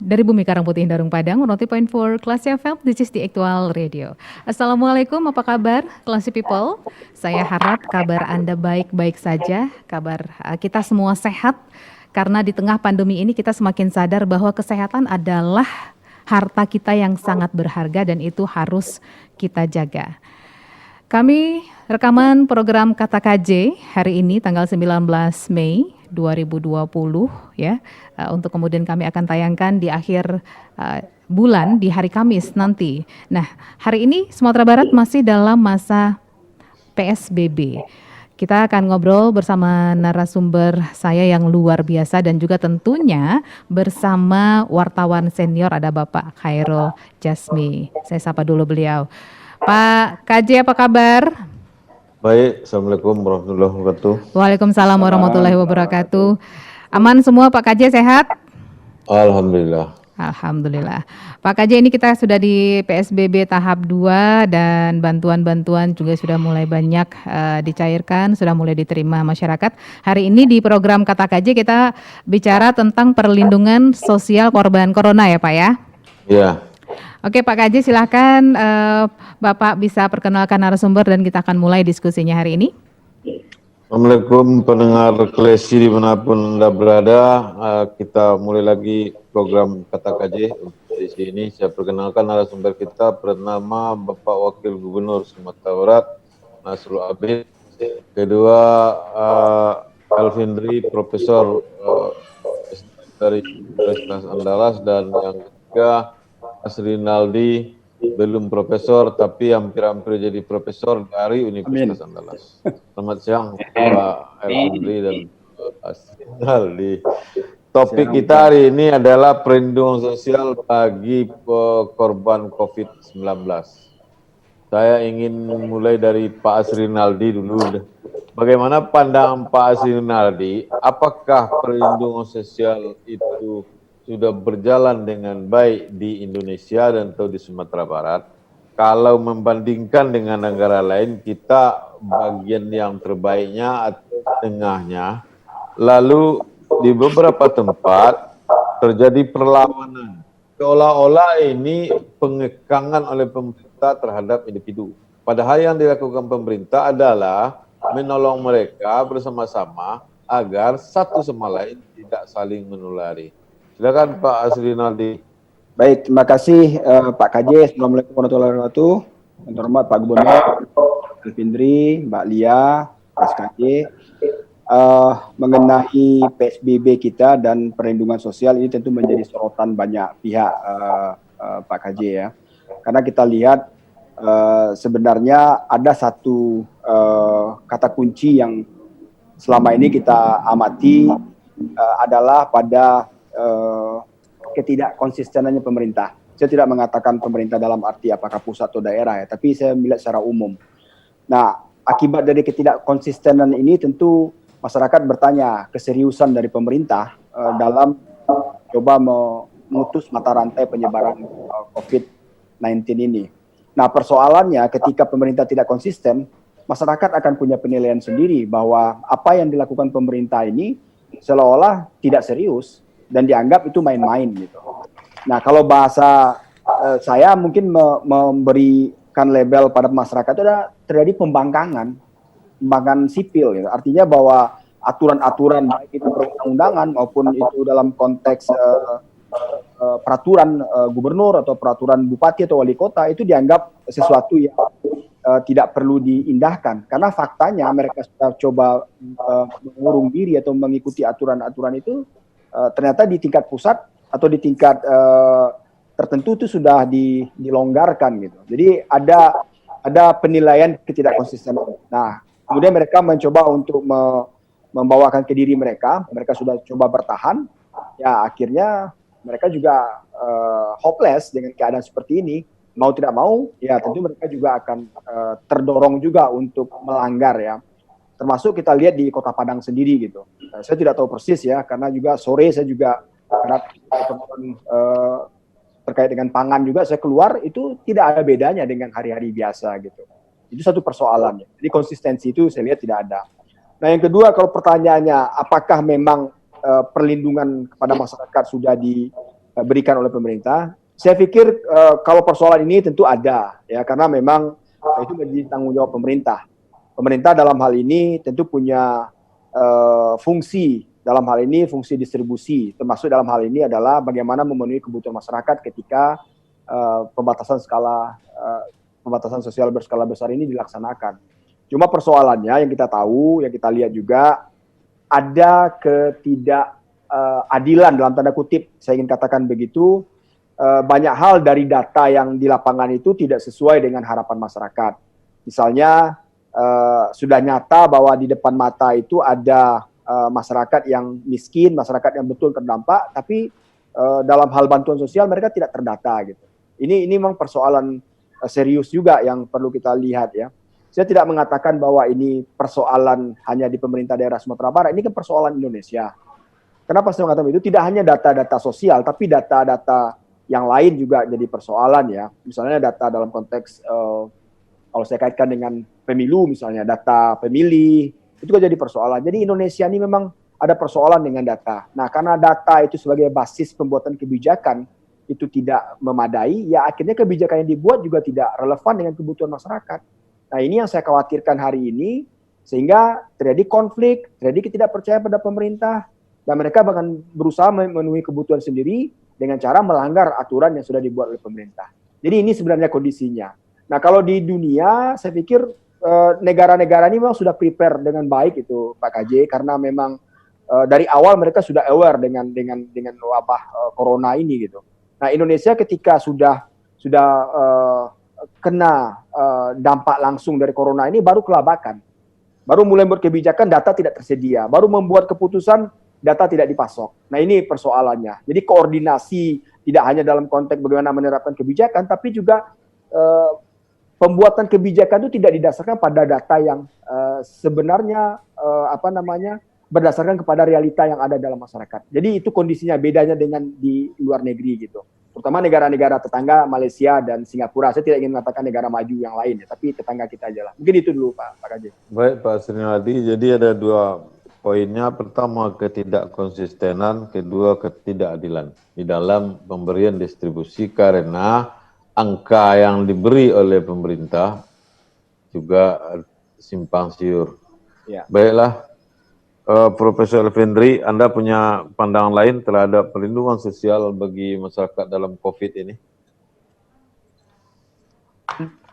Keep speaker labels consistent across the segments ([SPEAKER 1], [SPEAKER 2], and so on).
[SPEAKER 1] Dari Bumi Karangputih Darung Padang, 101.4 Classy FM, this is the actual radio. Assalamualaikum, apa kabar Classy People? Saya harap kabar Anda baik-baik saja, kabar kita semua sehat, karena di tengah pandemi ini kita semakin sadar bahwa kesehatan adalah harta kita yang sangat berharga dan itu harus kita jaga. Kami rekaman program Kata KJ hari ini tanggal 19 Mei 2020 ya, untuk kemudian kami akan tayangkan di akhir bulan di hari Kamis nanti. Nah, hari ini Sumatera Barat masih dalam masa PSBB. Kita akan ngobrol bersama narasumber saya yang luar biasa dan juga tentunya bersama wartawan senior ada Bapak Khairul Jasmi. Saya sapa dulu beliau. Pak KJ, apa kabar?
[SPEAKER 2] Baik, Assalamualaikum warahmatullahi wabarakatuh.
[SPEAKER 1] Waalaikumsalam warahmatullahi wabarakatuh. Aman semua Pak KJ, sehat?
[SPEAKER 2] Alhamdulillah.
[SPEAKER 1] Alhamdulillah. Pak KJ, ini kita sudah di PSBB tahap 2 dan bantuan-bantuan juga sudah mulai banyak dicairkan, sudah mulai diterima masyarakat. Hari ini di program Kata KJ kita bicara tentang perlindungan sosial korban corona ya Pak ya?
[SPEAKER 2] Iya.
[SPEAKER 1] Oke Pak KJ, silahkan Bapak bisa perkenalkan narasumber dan kita akan mulai diskusinya hari ini.
[SPEAKER 2] Assalamualaikum pendengar Klesi dimanapun Anda berada. Kita mulai lagi program Kata KJ. Di sini saya perkenalkan narasumber kita bernama Bapak Wakil Gubernur Sumatera Barat, Nasrul Abid. Kedua, Alvindri, Profesor dari Universitas Andalas. Dan yang ketiga, Rinaldi, belum profesor tapi hampir-hampir jadi profesor dari Universitas Andalas. Selamat siang Pak Alvindri dan Rinaldi. Topik kita hari ini adalah perlindungan sosial bagi korban COVID-19. Saya ingin mulai dari Pak Rinaldi dulu. Bagaimana pandangan Pak Rinaldi? Apakah perlindungan sosial itu sudah berjalan dengan baik di Indonesia dan atau di Sumatera Barat? Kalau membandingkan dengan negara lain, kita bagian yang terbaiknya atau tengahnya. Lalu di beberapa tempat terjadi perlawanan. Seolah-olah ini pengekangan oleh pemerintah terhadap individu. Padahal yang dilakukan pemerintah adalah menolong mereka bersama-sama agar satu sama lain tidak saling menulari. Silakan Pak Rinaldi.
[SPEAKER 3] Baik, terima kasih Pak KJ. Assalamualaikum warahmatullahi wabarakatuh. Yang terhormat Pak Gubernur, Alvindri, Mbak Lia, Mas KJ. Mengenai PSBB kita dan perlindungan sosial ini tentu menjadi sorotan banyak pihak Pak KJ ya. Karena kita lihat sebenarnya ada satu kata kunci yang selama ini kita amati adalah pada ketidakkonsistenannya pemerintah. Saya tidak mengatakan pemerintah dalam arti apakah pusat atau daerah ya, tapi saya melihat secara umum. Nah, akibat dari ketidakkonsistenan ini tentu masyarakat bertanya keseriusan dari pemerintah dalam coba memutus mata rantai penyebaran COVID-19 ini. Nah, persoalannya ketika pemerintah tidak konsisten, masyarakat akan punya penilaian sendiri bahwa apa yang dilakukan pemerintah ini seolah-olah tidak serius dan dianggap itu main-main gitu. Nah, kalau bahasa saya mungkin memberikan label pada masyarakat itu ada terjadi pembangkangan sipil gitu. Artinya bahwa aturan-aturan baik itu perundang-undangan maupun itu dalam konteks peraturan gubernur atau peraturan bupati atau wali kota itu dianggap sesuatu yang tidak perlu diindahkan karena faktanya mereka sudah coba mengurung diri atau mengikuti aturan-aturan itu ternyata di tingkat pusat atau di tingkat tertentu itu sudah dilonggarkan gitu. Jadi ada penilaian ketidakkonsistenan. Nah, kemudian mereka mencoba untuk membawakan ke diri mereka sudah coba bertahan, ya akhirnya mereka juga hopeless dengan keadaan seperti ini. Mau tidak mau, ya tentu mereka juga akan terdorong juga untuk melanggar ya. Termasuk kita lihat di Kota Padang sendiri gitu. Saya tidak tahu persis ya, karena juga sore saya juga terkait dengan pangan juga saya keluar itu tidak ada bedanya dengan hari-hari biasa gitu. Itu satu persoalannya. Jadi konsistensi itu saya lihat tidak ada. Nah yang kedua kalau pertanyaannya apakah memang perlindungan kepada masyarakat sudah berikan oleh pemerintah. Saya pikir kalau persoalan ini tentu ada, ya, karena memang itu menjadi tanggung jawab pemerintah. Pemerintah dalam hal ini tentu punya fungsi, dalam hal ini fungsi distribusi, termasuk dalam hal ini adalah bagaimana memenuhi kebutuhan masyarakat ketika pembatasan sosial berskala besar ini dilaksanakan. Cuma persoalannya yang kita tahu, yang kita lihat juga ada ketidakadilan dalam tanda kutip, saya ingin katakan begitu. Banyak hal dari data yang di lapangan itu tidak sesuai dengan harapan masyarakat. Misalnya sudah nyata bahwa di depan mata itu ada masyarakat yang miskin, masyarakat yang betul terdampak, tapi dalam hal bantuan sosial mereka tidak terdata gitu. Ini memang persoalan serius juga yang perlu kita lihat ya. Saya tidak mengatakan bahwa ini persoalan hanya di pemerintah daerah Sumatera Barat, ini kan persoalan Indonesia. Kenapa saya mengatakan itu? Tidak hanya data-data sosial, tapi data-data yang lain juga jadi persoalan ya. Misalnya data dalam konteks, kalau saya kaitkan dengan pemilu misalnya, data pemilih, itu juga jadi persoalan. Jadi Indonesia ini memang ada persoalan dengan data. Nah, karena data itu sebagai basis pembuatan kebijakan, itu tidak memadai, ya akhirnya kebijakan yang dibuat juga tidak relevan dengan kebutuhan masyarakat. Nah, ini yang saya khawatirkan hari ini, sehingga terjadi konflik, terjadi ketidakpercayaan pada pemerintah, dan mereka bahkan berusaha memenuhi kebutuhan sendiri dengan cara melanggar aturan yang sudah dibuat oleh pemerintah. Jadi ini sebenarnya kondisinya. Nah, kalau di dunia, saya pikir negara-negara ini memang sudah prepare dengan baik itu Pak KJ, karena memang dari awal mereka sudah aware dengan wabah corona ini gitu. Nah, Indonesia ketika sudah kena dampak langsung dari corona ini baru kelabakan. Baru mulai membuat kebijakan, data tidak tersedia. Baru membuat keputusan, data tidak dipasok. Nah, ini persoalannya. Jadi koordinasi tidak hanya dalam konteks bagaimana menerapkan kebijakan, tapi juga pembuatan kebijakan itu tidak didasarkan pada data yang sebenarnya berdasarkan kepada realita yang ada dalam masyarakat. Jadi itu kondisinya bedanya dengan di luar negeri gitu. Terutama negara-negara tetangga Malaysia dan Singapura. Saya tidak ingin mengatakan negara maju yang lain ya, tapi tetangga kita aja lah. Mungkin itu dulu Pak KJ.
[SPEAKER 2] Baik Pak Srinadi, jadi ada dua poinnya. Pertama ketidakkonsistenan, kedua ketidakadilan di dalam pemberian distribusi karena angka yang diberi oleh pemerintah juga simpang siur.
[SPEAKER 3] Ya.
[SPEAKER 2] Baiklah, Profesor Effendri, Anda punya pandangan lain terhadap perlindungan sosial bagi masyarakat dalam COVID ini?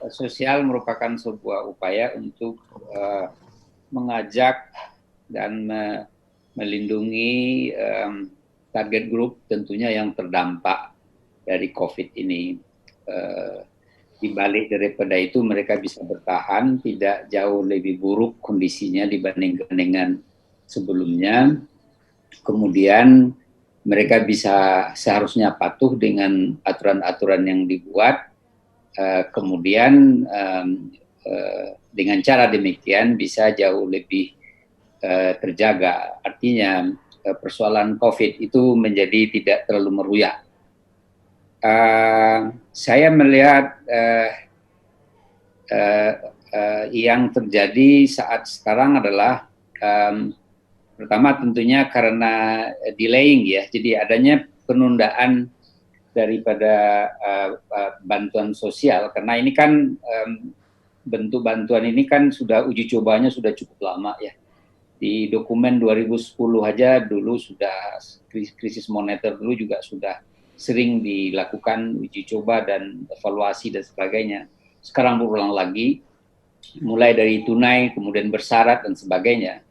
[SPEAKER 4] Sosial merupakan sebuah upaya untuk mengajak dan melindungi target group tentunya yang terdampak dari COVID ini. Di balik daripada itu mereka bisa bertahan, tidak jauh lebih buruk kondisinya dibandingkan dengan sebelumnya. Kemudian mereka bisa seharusnya patuh dengan aturan-aturan yang dibuat. Kemudian dengan cara demikian bisa jauh lebih terjaga. Artinya persoalan COVID itu menjadi tidak terlalu meruyak. Saya melihat yang terjadi saat sekarang adalah pertama tentunya karena delaying ya, jadi adanya penundaan daripada bantuan sosial, karena ini kan bentuk bantuan ini kan sudah uji cobanya sudah cukup lama ya. Di dokumen 2010 aja dulu sudah krisis moneter dulu juga sudah sering dilakukan uji coba dan evaluasi dan sebagainya. Sekarang berulang lagi, mulai dari tunai, kemudian bersyarat dan sebagainya.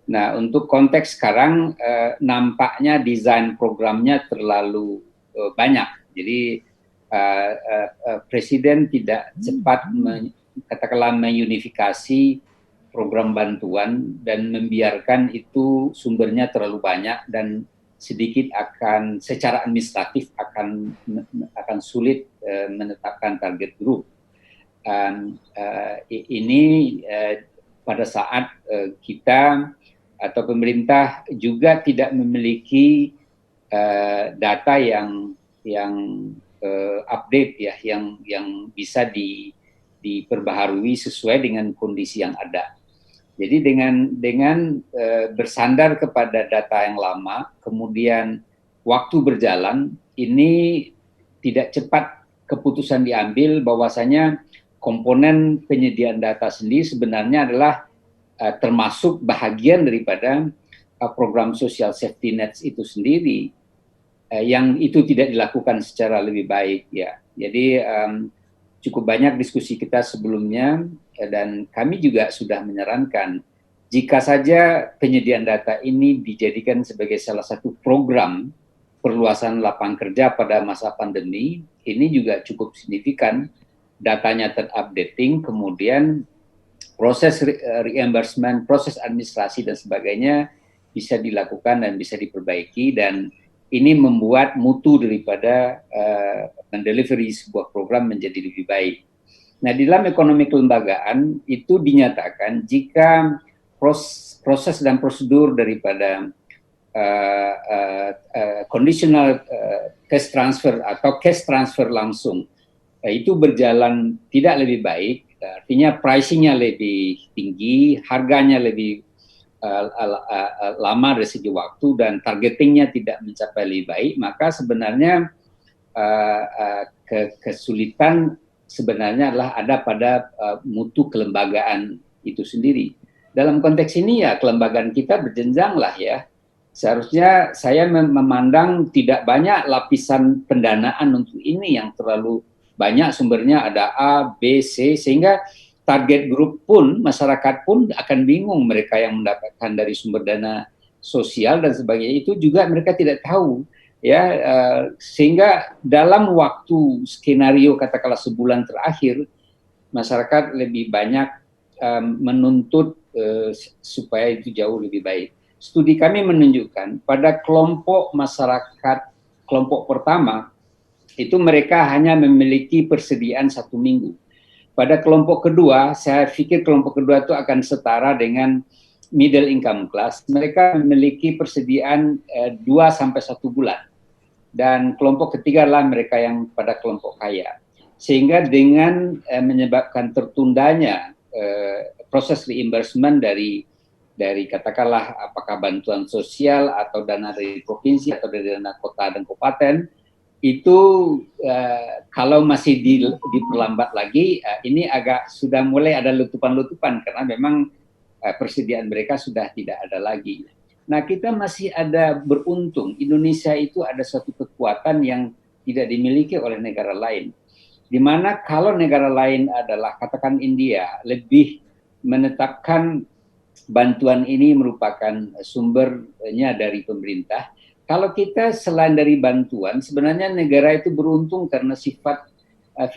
[SPEAKER 4] Nah, untuk konteks sekarang nampaknya desain programnya terlalu banyak. Jadi Presiden tidak cepat katakanlah mengunifikasi program bantuan dan membiarkan itu sumbernya terlalu banyak dan sedikit akan secara administratif akan sulit menetapkan target group. Ini pada saat kita atau pemerintah juga tidak memiliki data yang update ya, yang bisa diperbaharui sesuai dengan kondisi yang ada. Jadi dengan bersandar kepada data yang lama, kemudian waktu berjalan, ini tidak cepat keputusan diambil bahwasanya komponen penyediaan data sendiri sebenarnya adalah termasuk bahagian daripada program social safety nets itu sendiri, yang itu tidak dilakukan secara lebih baik ya. Jadi cukup banyak diskusi kita sebelumnya, dan kami juga sudah menyarankan jika saja penyediaan data ini dijadikan sebagai salah satu program perluasan lapangan kerja pada masa pandemi, ini juga cukup signifikan, datanya terupdating, kemudian proses reimbursement, proses administrasi dan sebagainya bisa dilakukan dan bisa diperbaiki, dan ini membuat mutu daripada mendelivery sebuah program menjadi lebih baik. Nah, di dalam ekonomi kelembagaan itu dinyatakan jika proses dan prosedur daripada conditional cash transfer atau cash transfer langsung itu berjalan tidak lebih baik, artinya pricing-nya lebih tinggi, harganya lebih lama dari segi waktu, dan targetingnya tidak mencapai lebih baik, maka sebenarnya kesulitan sebenarnya adalah ada pada mutu kelembagaan itu sendiri. Dalam konteks ini ya kelembagaan kita berjenjang lah ya. Seharusnya saya memandang tidak banyak lapisan pendanaan untuk ini yang terlalu banyak sumbernya, ada A, B, C, sehingga target grup pun, masyarakat pun akan bingung, mereka yang mendapatkan dari sumber dana sosial dan sebagainya itu juga mereka tidak tahu ya, sehingga dalam waktu skenario katakanlah sebulan terakhir masyarakat lebih banyak menuntut supaya itu jauh lebih baik. Studi kami menunjukkan pada kelompok masyarakat kelompok pertama itu mereka hanya memiliki persediaan 1 minggu. Pada kelompok kedua, saya pikir kelompok kedua itu akan setara dengan middle income class. Mereka memiliki persediaan 2 sampai 1 bulan. Dan kelompok ketiga adalah mereka yang pada kelompok kaya. Sehingga dengan menyebabkan tertundanya proses reimbursement dari katakanlah apakah bantuan sosial atau dana dari provinsi atau dari dana kota dan kabupaten, itu kalau masih diperlambat lagi, ini agak sudah mulai ada letupan-letupan karena memang persediaan mereka sudah tidak ada lagi. Nah, kita masih ada beruntung, Indonesia itu ada suatu kekuatan yang tidak dimiliki oleh negara lain. Di mana kalau negara lain adalah katakan India lebih menetapkan bantuan ini merupakan sumbernya dari pemerintah. Kalau kita selain dari bantuan, sebenarnya negara itu beruntung karena sifat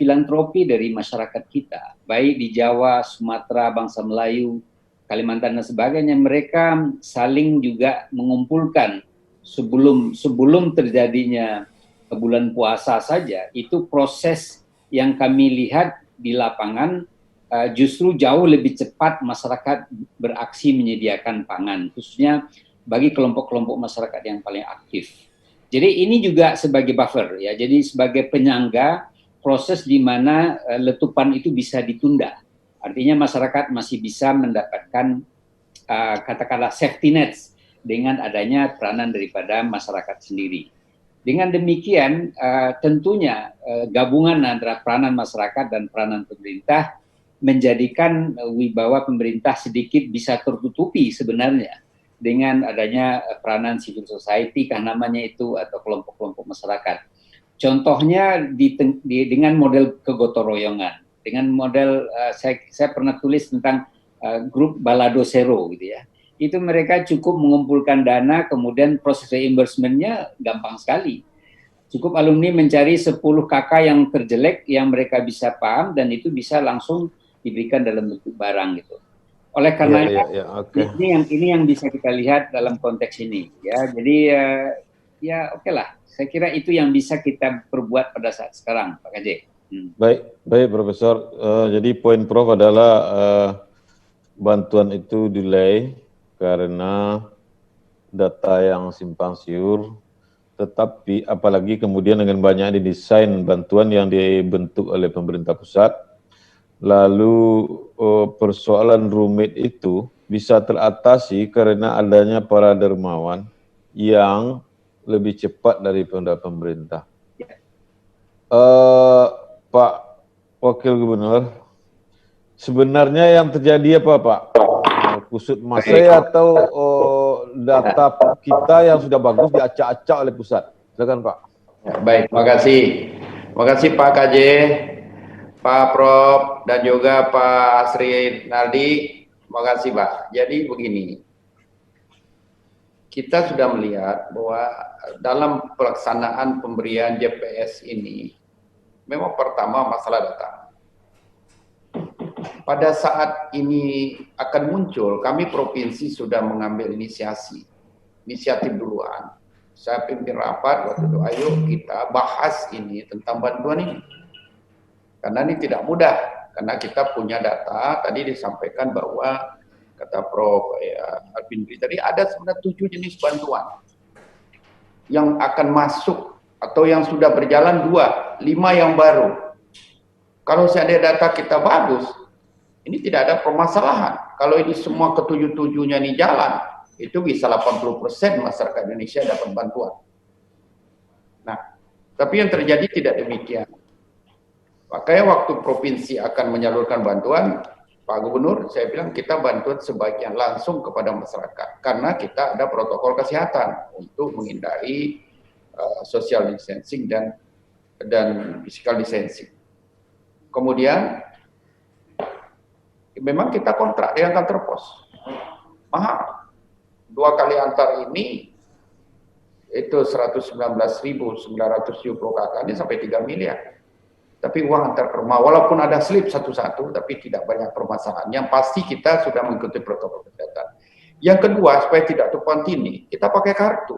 [SPEAKER 4] filantropi dari masyarakat kita. Baik di Jawa, Sumatera, bangsa Melayu, Kalimantan dan sebagainya, mereka saling juga mengumpulkan sebelum terjadinya bulan puasa saja. Itu proses yang kami lihat di lapangan, justru jauh lebih cepat masyarakat beraksi menyediakan pangan, khususnya bagi kelompok-kelompok masyarakat yang paling aktif. Jadi ini juga sebagai buffer ya, jadi sebagai penyangga proses di mana letupan itu bisa ditunda. Artinya masyarakat masih bisa mendapatkan katakanlah safety nets dengan adanya peranan daripada masyarakat sendiri. Dengan demikian tentunya gabungan antara peranan masyarakat dan peranan pemerintah menjadikan wibawa pemerintah sedikit bisa tertutupi sebenarnya dengan adanya peranan civil society, namanya itu, atau kelompok-kelompok masyarakat. Contohnya dengan model kegotong-royongan, dengan model saya pernah tulis tentang grup Balado Zero gitu ya. Itu mereka cukup mengumpulkan dana, kemudian proses reimbursement-nya gampang sekali. Cukup alumni mencari 10 kakak yang terjelek yang mereka bisa paham, dan itu bisa langsung diberikan dalam bentuk barang gitu. Oleh karenanya ini yang bisa kita lihat dalam konteks ini ya. Jadi ya oke lah. Saya kira itu yang bisa kita perbuat pada saat sekarang, Pak KJ.
[SPEAKER 2] Baik Profesor. Jadi poin Prof adalah bantuan itu delay karena data yang simpang siur, tetapi apalagi kemudian dengan banyak didesain bantuan yang dibentuk oleh pemerintah pusat, lalu persoalan rumit itu bisa teratasi karena adanya para dermawan yang lebih cepat daripada pemerintah.
[SPEAKER 4] Ya.
[SPEAKER 2] Pak Wakil Gubernur, sebenarnya yang terjadi apa Pak? Kusut masai atau data kita yang sudah bagus diacak-acak oleh pusat? Silakan Pak.
[SPEAKER 5] Ya, baik, terima kasih. Terima kasih Pak KJ, Pak Prof, dan juga Pak Sri Naldi. Terima kasih Pak. Jadi begini, kita sudah melihat bahwa dalam pelaksanaan pemberian JPS ini, memang pertama masalah data. Pada saat ini akan muncul, kami provinsi sudah mengambil inisiatif duluan. Saya pimpin rapat waktu itu, ayo kita bahas ini tentang bantuan ini. Karena ini tidak mudah, karena kita punya data, tadi disampaikan bahwa, kata Prof. Alvin tadi, ada sebenarnya 7 jenis bantuan yang akan masuk, atau yang sudah berjalan 2, 5 yang baru. Kalau seandainya data kita bagus, ini tidak ada permasalahan. Kalau ini semua ke-7-7-nya ini jalan, itu bisa 80% masyarakat Indonesia dapat bantuan. Nah, tapi yang terjadi tidak demikian. Makanya waktu provinsi akan menyalurkan bantuan, Pak Gubernur, saya bilang kita bantuan sebagian langsung kepada masyarakat. Karena kita ada protokol kesehatan untuk menghindari social distancing dan physical distancing. Kemudian, memang kita kontrak dengan kantor pos. Mahal. 2 kali antar ini itu 119.970 KK ini sampai 3 miliar. Tapi uang antar ke rumah, walaupun ada slip satu-satu, tapi tidak banyak permasalahan. Yang pasti kita sudah mengikuti protokol kesehatan. Yang kedua, supaya tidak tumpang tindih, kita pakai kartu.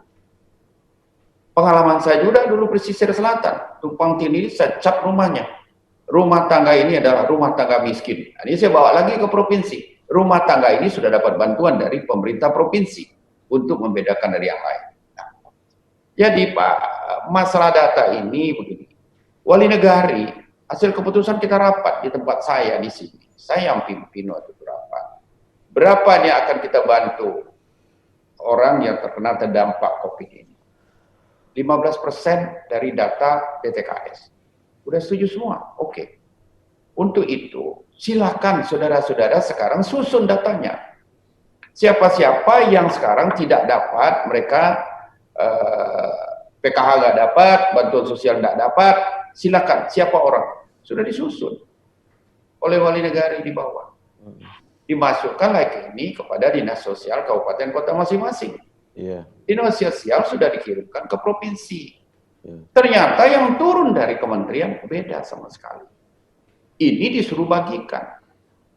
[SPEAKER 5] Pengalaman saya juga dulu pesisir selatan, tumpang tindih saya cap rumahnya. Rumah tangga ini adalah rumah tangga miskin. Nah, ini saya bawa lagi ke provinsi. Rumah tangga ini sudah dapat bantuan dari pemerintah provinsi untuk membedakan dari yang lain. Nah, jadi Pak, masalah data ini begini. Wali negari, hasil keputusan kita rapat di tempat saya di sini. Saya yang pimpin waktu itu rapat. Berapa yang akan kita bantu orang yang terdampak COVID ini? 15% dari data DTKS. Udah setuju semua? Oke. Untuk itu, silakan saudara-saudara sekarang susun datanya. Siapa-siapa yang sekarang tidak dapat, mereka PKH nggak dapat, bantuan sosial nggak dapat, silakan. Siapa orang? Sudah disusun oleh wali negara di bawah. Dimasukkan lagi ini kepada dinas sosial kabupaten kota masing-masing. Dinas sosial sudah dikirimkan ke provinsi. Ternyata yang turun dari kementerian beda sama sekali. Ini disuruh bagikan.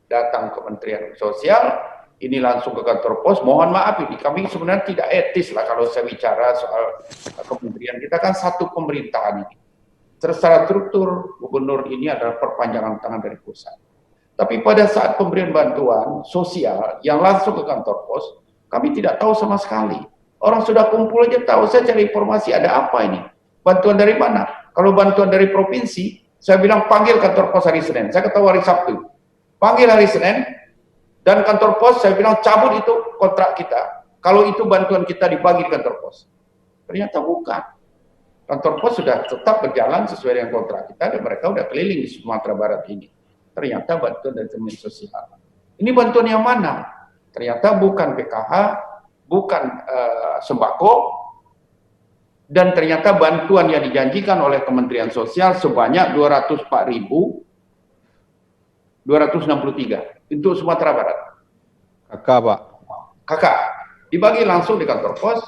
[SPEAKER 5] Datang Kementerian Sosial, ini langsung ke kantor pos. Mohon maaf ini, kami sebenarnya tidak etis lah kalau saya bicara soal kementerian. Kita kan satu pemerintahan ini. Secara struktur, gubernur ini adalah perpanjangan tangan dari pusat. Tapi pada saat pemberian bantuan sosial yang langsung ke kantor pos, kami tidak tahu sama sekali. Orang sudah kumpul aja tahu, saya cari informasi ada apa ini. Bantuan dari mana? Kalau bantuan dari provinsi, saya bilang panggil kantor pos hari Senin. Saya ketahui hari Sabtu. Panggil hari Senin, dan kantor pos saya bilang cabut itu kontrak kita. Kalau itu bantuan kita dibagi di kantor pos. Ternyata bukan. Kantor pos sudah tetap berjalan sesuai dengan kontrak kita, dan mereka sudah keliling di Sumatera Barat ini. Ternyata bantuan dari Kementerian Sosial. Ini bantuan yang mana? Ternyata bukan PKH, bukan sembako, dan ternyata bantuan yang dijanjikan oleh Kementerian Sosial sebanyak 204.263 untuk Sumatera Barat.
[SPEAKER 2] Kakak Pak.
[SPEAKER 5] Kakak, dibagi langsung di kantor pos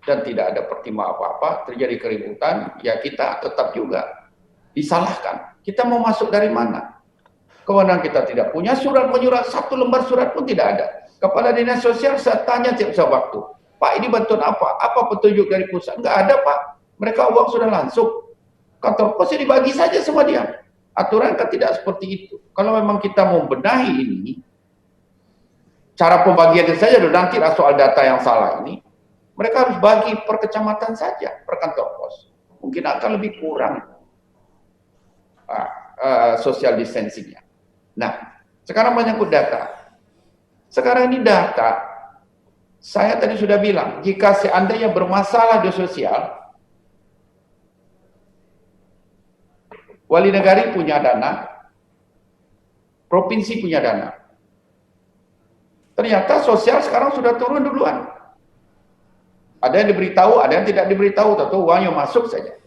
[SPEAKER 5] dan tidak ada pertimbangan apa-apa, terjadi keributan, ya kita tetap juga disalahkan. Kita mau masuk dari mana? Kewenangan kita tidak punya, surat menyurat, 1 lembar surat pun tidak ada. Kepala Dinas Sosial saya tanya tiap waktu, Pak ini bantuan apa? Apa petunjuk dari pusat? Enggak ada Pak. Mereka uang sudah langsung. Kantor pos dibagi saja sama dia. Aturan kan tidak seperti itu. Kalau memang kita mau benahi ini, cara pembagiannya saja nanti soal data yang salah ini, mereka harus bagi per kecamatan saja, per kantor pos. Mungkin akan lebih kurang social distancing-nya. Nah, sekarang menyangkut data. Sekarang ini data Saya tadi sudah bilang, jika seandainya bermasalah di sosial, wali negara punya dana, provinsi punya dana. Ternyata sosial sekarang sudah turun duluan. Ada yang diberitahu, ada yang tidak diberitahu, tentu uangnya masuk saja.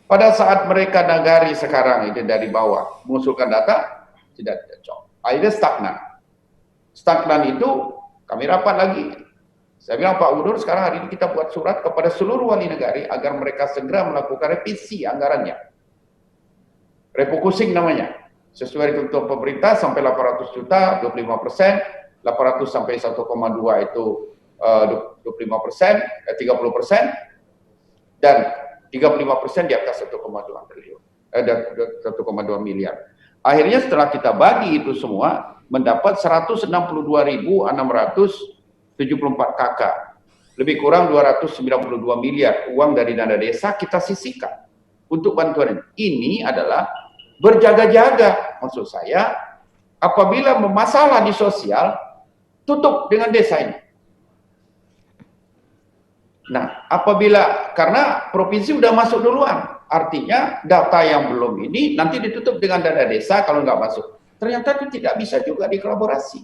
[SPEAKER 5] Pada saat mereka nagari sekarang itu dari bawah mengusulkan data, tidak cocok. Akhirnya stagnan. Stagnan itu kami rapat lagi. Saya bilang, Pak Gubernur, sekarang hari ini kita buat surat kepada seluruh wali negara agar mereka segera melakukan revisi anggarannya. Refocusing namanya. Sesuai ketentuan pemerintah sampai 800 juta, 25%, 800 sampai 1,2 itu 25%, 30%, dan 35% di atas 1,2 triliun, 1,2 miliar. Akhirnya setelah kita bagi itu semua, mendapat 162.674 KK, lebih kurang 292 miliar uang dari dana desa kita sisihkan untuk bantuan ini. Ini adalah berjaga-jaga, maksud saya, apabila bermasalah di sosial, tutup dengan desa ini. Nah, apabila, karena provinsi sudah masuk duluan, artinya data yang belum ini nanti ditutup dengan dana desa kalau nggak masuk. Ternyata itu tidak bisa juga dikolaborasi.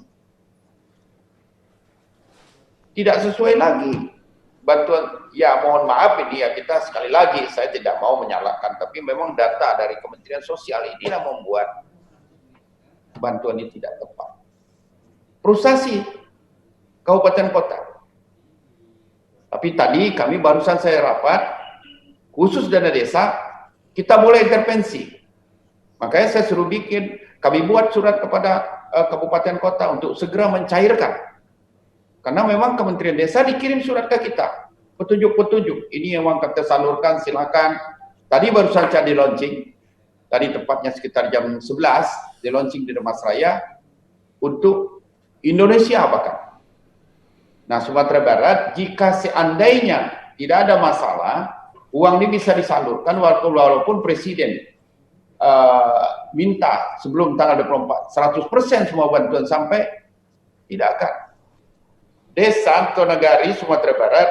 [SPEAKER 5] Tidak sesuai lagi. Bantuan, ya mohon maaf ini ya, kita sekali lagi, saya tidak mau menyalahkan, tapi memang data dari Kementerian Sosial inilah membuat bantuan ini tidak tepat. Frustasi kabupaten kota. Tapi tadi kami barusan saya rapat, khusus dana desa, kita mulai intervensi. Makanya saya suruh bikin, kami buat surat kepada kabupaten kota untuk segera mencairkan. Karena memang Kementerian Desa dikirim surat ke kita, petunjuk-petunjuk, ini yang kita salurkan, silakan. Tadi baru saja di launching, tadi tepatnya sekitar jam 11, di launching di Demasraya, untuk Indonesia bahkan. Nah, Sumatera Barat, jika seandainya tidak ada masalah, uang ini bisa disalurkan walaupun Presiden minta sebelum tanggal 24, 100% semua bantuan sampai, tidak akan. Desa atau nagari Sumatera Barat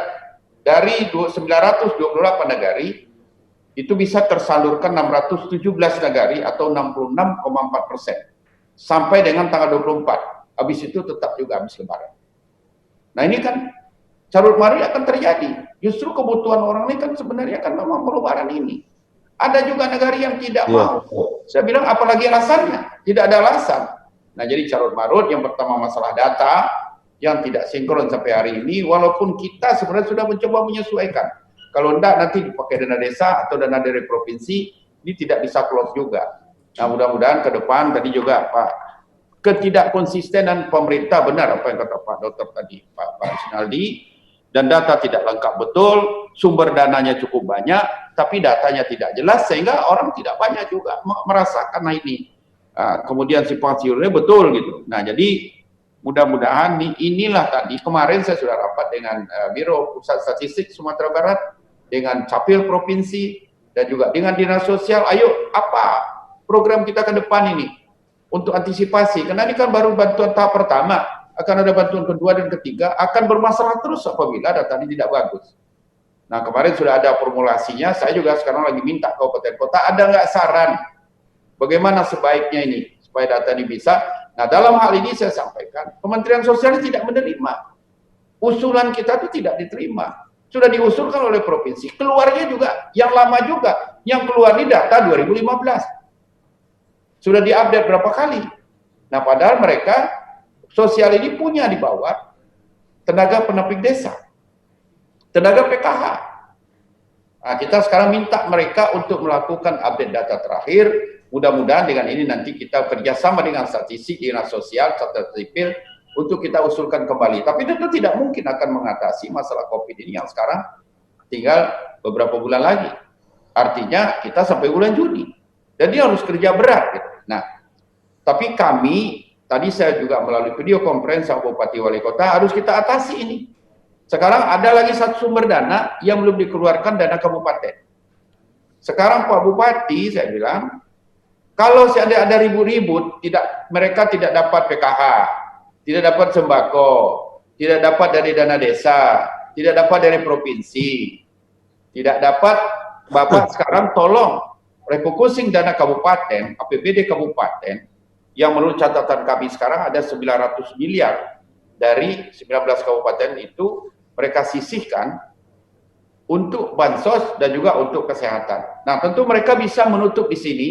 [SPEAKER 5] dari 928 nagari itu bisa tersalurkan 617 nagari atau 66,4% sampai dengan tanggal 24. Habis itu tetap juga habis lebaran. Nah ini kan carut marut akan terjadi. Justru kebutuhan orang ini kan sebenarnya kan memang lebaran ini. Ada juga nagari yang tidak mau. Saya bilang apalagi alasannya? Tidak ada alasan. Nah jadi carut marut yang pertama masalah data yang tidak sinkron sampai hari ini, walaupun kita sebenarnya sudah mencoba menyesuaikan. Kalau enggak nanti dipakai dana desa atau dana dari provinsi, ini tidak bisa close juga. Nah mudah-mudahan ke depan, tadi juga Pak, ketidakkonsistenan pemerintah, benar apa yang kata Pak Dokter tadi, Pak Sinaldi, dan data tidak lengkap betul, sumber dananya cukup banyak, tapi datanya tidak jelas, sehingga orang tidak banyak juga merasakan ini. Kemudian simpang siurnya betul gitu. Nah jadi, mudah-mudahan inilah tadi, kemarin saya sudah rapat dengan Biro Pusat Statistik Sumatera Barat, dengan Capil Provinsi, dan juga dengan Dinas Sosial, ayo apa program kita ke depan ini, untuk antisipasi, karena ini kan baru bantuan tahap pertama, akan ada bantuan kedua dan ketiga, akan bermasalah terus apabila data ini tidak bagus. Nah kemarin sudah ada formulasinya, saya juga sekarang lagi minta kabupaten kota, ada nggak saran, bagaimana sebaiknya ini, supaya data ini bisa. Nah dalam hal ini saya sampaikan, Kementerian Sosial tidak menerima. Usulan kita itu tidak diterima. Sudah diusulkan oleh provinsi, keluarnya juga, yang lama juga, yang keluar di data 2015. Sudah diupdate berapa kali. Nah padahal mereka, sosial ini punya di bawah, tenaga penamping desa, tenaga PKH. Nah kita sekarang minta mereka untuk melakukan update data terakhir. Mudah-mudahan dengan ini nanti kita kerjasama dengan statistik, dinas sosial, catatan sipil untuk kita usulkan kembali. Tapi tentu tidak mungkin akan mengatasi masalah COVID ini yang sekarang tinggal beberapa bulan lagi. Artinya kita sampai bulan Juni. Jadi harus kerja berat. Gitu. Nah, tapi kami, tadi saya juga melalui video conference sama Bupati Wali Kota, harus kita atasi ini. Sekarang ada lagi satu sumber dana yang belum dikeluarkan, dana kabupaten. Sekarang Pak Bupati, saya bilang, kalau seandainya ada ribut-ribut, mereka tidak dapat PKH, tidak dapat sembako, tidak dapat dari dana desa, tidak dapat dari provinsi, tidak dapat. Bapak sekarang tolong refocusing dana kabupaten, APBD kabupaten, yang menurut catatan kami sekarang ada 900 miliar dari 19 kabupaten itu mereka sisihkan untuk bansos dan juga untuk kesehatan. Nah, tentu mereka bisa menutup di sini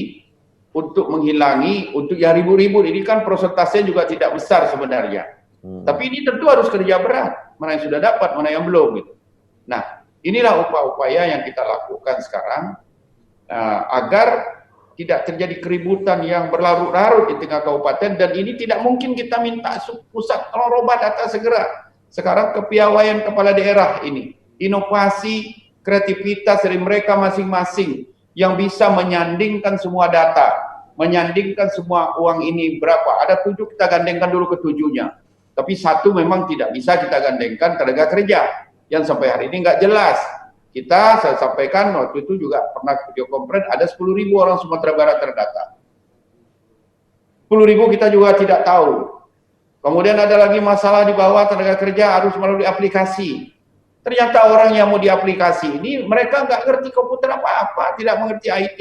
[SPEAKER 5] untuk menghilangi, untuk yang ribu-ribu ini kan prosentasenya juga tidak besar sebenarnya. Tapi ini tentu harus kerja berat, mana yang sudah dapat, mana yang belum gitu. Nah, inilah upaya-upaya yang kita lakukan sekarang agar tidak terjadi keributan yang berlarut-larut di tengah kabupaten, dan ini tidak mungkin kita minta pusat tolong robah data segera. Sekarang kepiawaian kepala daerah ini, inovasi, kreativitas dari mereka masing-masing yang bisa menyandingkan semua data, menyandingkan semua uang ini berapa. Ada 7 kita gandengkan dulu ke 7-nya. Tapi 1 memang tidak bisa kita gandengkan tenaga kerja yang sampai hari ini nggak jelas. Saya sampaikan waktu itu juga pernah video conference, ada 10.000 orang Sumatera Barat terdata. 10.000 kita juga tidak tahu. Kemudian ada lagi masalah di bawah, tenaga kerja harus melalui aplikasi. Ternyata orang yang mau di aplikasi ini mereka nggak ngerti komputer apa-apa, tidak mengerti IT.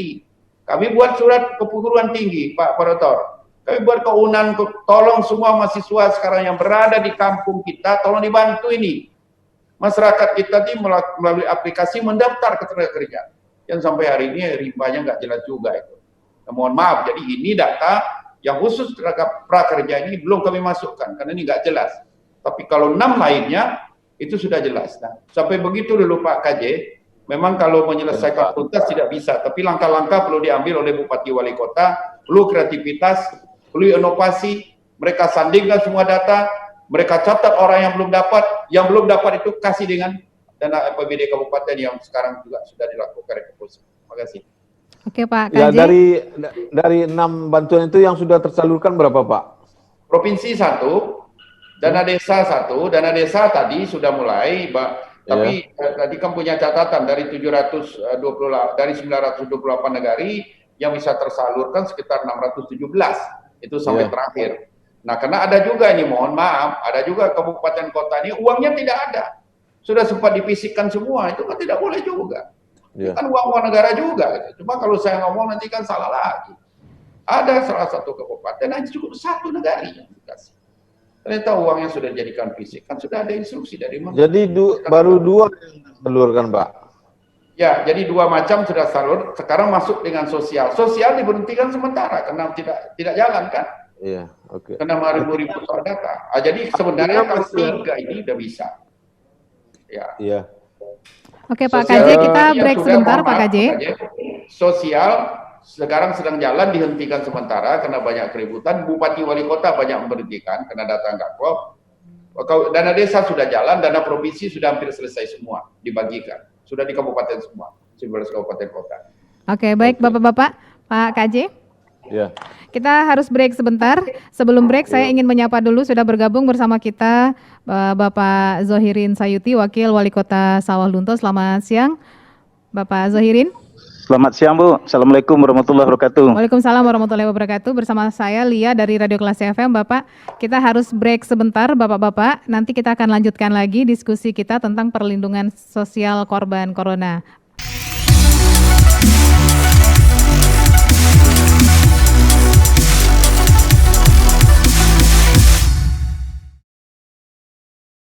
[SPEAKER 5] Kami buat surat ke perguruan tinggi, Pak Operator. Kami buat keunan, tolong semua mahasiswa sekarang yang berada di kampung kita, tolong dibantu ini. Masyarakat kita ini melalui aplikasi mendaftar ke tenaga kerja. Yang sampai hari ini rimbanya nggak jelas juga itu. Nah, mohon maaf, jadi ini data yang khusus tenaga prakerja ini belum kami masukkan, karena ini nggak jelas. Tapi kalau 6 lainnya, itu sudah jelas. Nah, sampai begitu dulu Pak KJ, memang kalau menyelesaikan tuntas tidak bisa, tapi langkah-langkah perlu diambil oleh Bupati Wali Kota, perlu kreativitas, perlu inovasi, mereka sandingkan semua data, mereka catat orang yang belum dapat itu kasih dengan dana APBD kabupaten yang sekarang juga sudah dilakukan refokus. Terima kasih.
[SPEAKER 1] Oke Pak KJ.
[SPEAKER 2] Ya, dari 6 bantuan itu yang sudah tersalurkan berapa Pak?
[SPEAKER 5] Provinsi 1, dana desa 1, dana desa tadi sudah mulai, tapi tadi kan punya catatan dari 928 negari yang bisa tersalurkan sekitar 617 itu sampai terakhir. Nah, karena ada juga ini, mohon maaf, ada juga kabupaten kota ini uangnya tidak ada, sudah sempat dipisihkan semua, itu kan tidak boleh juga. Itu kan uang negara juga gitu. Cuma kalau saya ngomong nanti kan salah lagi. Ada salah satu kabupaten hanya cukup 1 negari yang dikasih. Ternyata uangnya sudah dijadikan fisik, kan sudah ada instruksi dari mana.
[SPEAKER 2] Jadi baru 2 yang disalurkan Pak?
[SPEAKER 5] Ya, jadi 2 macam sudah salur, sekarang masuk dengan sosial. Sosial diberhentikan sementara, karena tidak jalan kan.
[SPEAKER 2] Iya, oke.
[SPEAKER 5] Karena ribu-ribu soal data. Jadi sebenarnya kalau 3 ini udah bisa. Ya.
[SPEAKER 2] Iya.
[SPEAKER 1] Oke Pak KJ, kita break sebentar Pak KJ.
[SPEAKER 5] Sosial sekarang sedang jalan, dihentikan sementara karena banyak keributan. Bupati Wali Kota banyak memberhentikan karena data nggak klop. Dana desa sudah jalan, dana provinsi sudah hampir selesai semua dibagikan. Sudah di kabupaten semua, 19 kabupaten kota.
[SPEAKER 1] Oke, baik Bapak-bapak, Pak KJ.
[SPEAKER 2] Ya.
[SPEAKER 1] Kita harus break sebentar. Sebelum break saya ingin menyapa dulu, sudah bergabung bersama kita Bapak Zohirin Sayuti, Wakil Wali Kota Sawah Lunto. Selamat siang Bapak Zohirin.
[SPEAKER 6] Selamat siang Bu, Assalamualaikum warahmatullahi wabarakatuh.
[SPEAKER 1] Waalaikumsalam warahmatullahi wabarakatuh. Bersama saya Lia dari Radio Kelas FM. Bapak, kita harus break sebentar Bapak-bapak. Nanti kita akan lanjutkan lagi diskusi kita tentang perlindungan sosial korban corona.